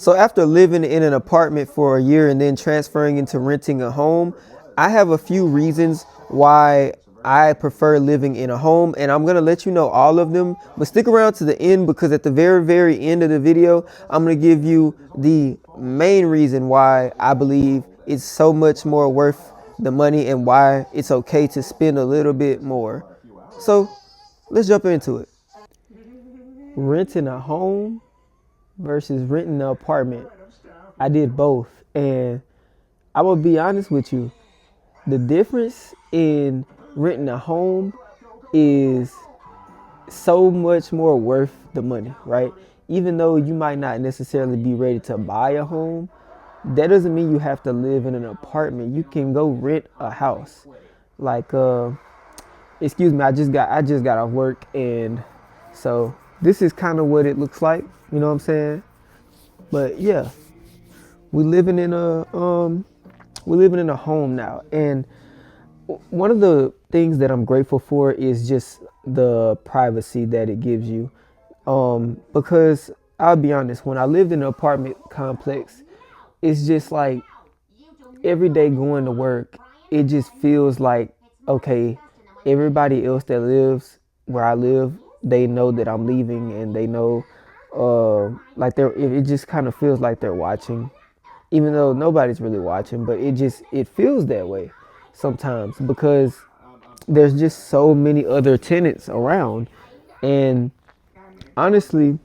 So after living in an apartment for a year and then transferring into renting a home, I have a few reasons why I prefer living in a home, and I'm gonna let you know all of them. But stick around to the end, because at the very, very end of the video, I'm gonna give you the main reason why I believe it's so much more worth the money and why it's okay to spend a little bit more. So let's jump into it. Renting a home versus renting an apartment. I did both, and I will be honest with you. The difference in renting a home is so much more worth the money, right? Even though you might not necessarily be ready to buy a home, that doesn't mean you have to live in an apartment. You can go rent a house. Like, excuse me, I just got off work, and so this is kind of what it looks like. You know what I'm saying? But yeah, we living in a we're living in a home now, and one of the things that I'm grateful for is just the privacy that it gives you. Because I'll be honest, when I lived in an apartment complex, it's just like every day going to work, it just feels like, okay, everybody else that lives where I live, they know that I'm leaving, and they know, like it just kind of feels like they're watching, even though nobody's really watching, but it feels that way sometimes because there's just so many other tenants around. And honestly,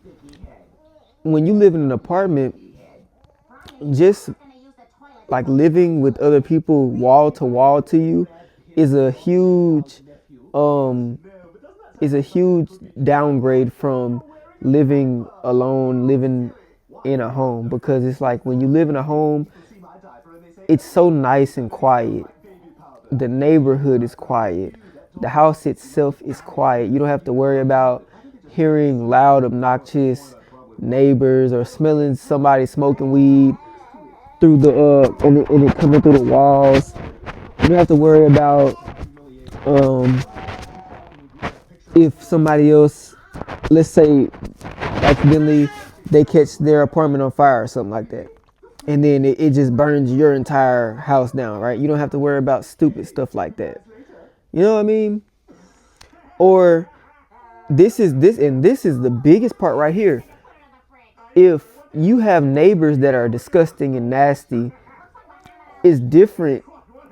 when you live in an apartment, just like living with other people wall to wall to you is a huge um is a huge downgrade from living alone, living in a home, because it's like when you live in a home, it's so nice and quiet. The neighborhood is quiet. The house itself is quiet. You don't have to worry about hearing loud, obnoxious neighbors or smelling somebody smoking weed through the and it coming through the walls. You don't have to worry about um, if somebody else, let's say, accidentally they catch their apartment on fire or something like that, and then it just burns your entire house down, right? You don't have to worry about stupid stuff like that. You know what I mean? Or this is the biggest part right here. If you have neighbors that are disgusting and nasty, it's different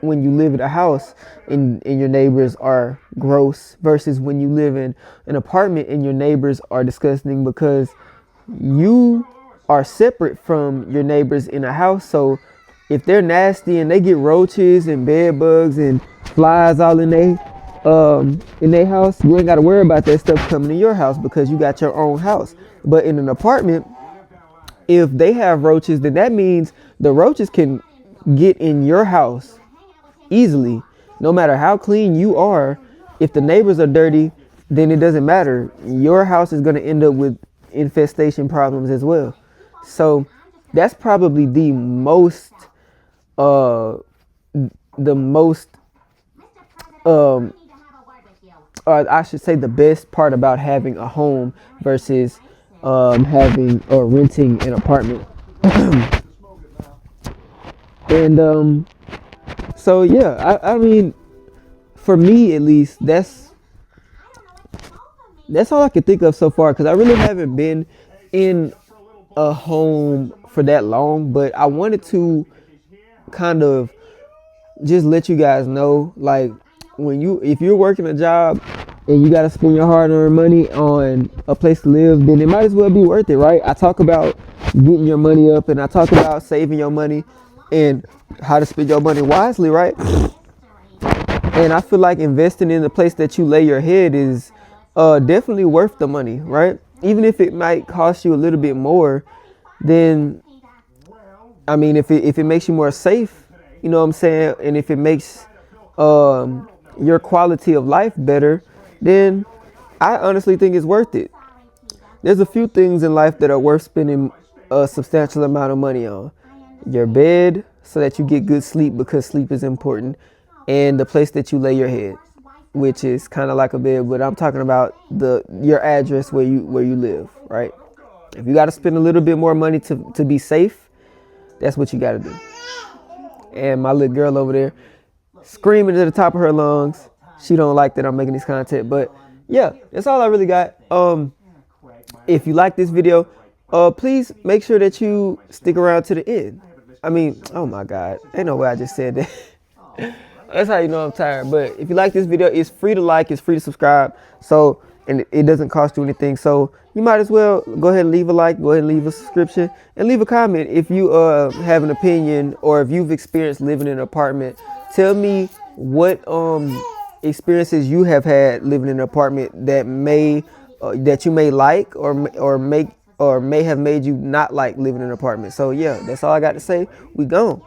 when you live in a house and your neighbors are gross versus when you live in an apartment and your neighbors are disgusting, because you are separate from your neighbors in a house. So if they're nasty and they get roaches and bed bugs and flies all in their house, you ain't got to worry about that stuff coming to your house because you got your own house. But in an apartment, if they have roaches, then that means the roaches can get in your house easily. No matter how clean you are, if the neighbors are dirty, then it doesn't matter. Your house is going to end up with infestation problems as well. So that's probably uh the most um or I should say the best part about having a home versus having or renting an apartment. And so yeah, I mean, for me at least, that's all I can think of so far, because I really haven't been in a home for that long. But I wanted to kind of just let you guys know, like, if you're working a job and you got to spend your hard-earned money on a place to live, then it might as well be worth it, right? I talk about getting your money up, and I talk about saving your money and how to spend your money wisely, right? And I feel like investing in the place that you lay your head is definitely worth the money, right? Even if it might cost you a little bit more, then I mean, if it makes you more safe, you know what I'm saying, and if it makes your quality of life better, then I honestly think it's worth it. There's a few things in life that are worth spending a substantial amount of money on. Your bed, so that you get good sleep, because sleep is important, and the place that you lay your head, which is kind of like a bed, but I'm talking about your address where you live, right? If you got to spend a little bit more money to be safe, that's what you got to do. And my little girl over there screaming to the top of her lungs. She don't like that I'm making this content, but yeah, that's all I really got. If you like this video, please make sure that you stick around to the end. I mean, oh my God, ain't no way I just said that. That's how you know I'm tired. But if you like this video, it's free to like, it's free to subscribe. So, and it doesn't cost you anything. So you might as well go ahead and leave a like, go ahead and leave a subscription, and leave a comment if you have an opinion or if you've experienced living in an apartment. Tell me what experiences you have had living in an apartment that that you may like or may have made you not like living in an apartment. So yeah, that's all I got to say. We gone.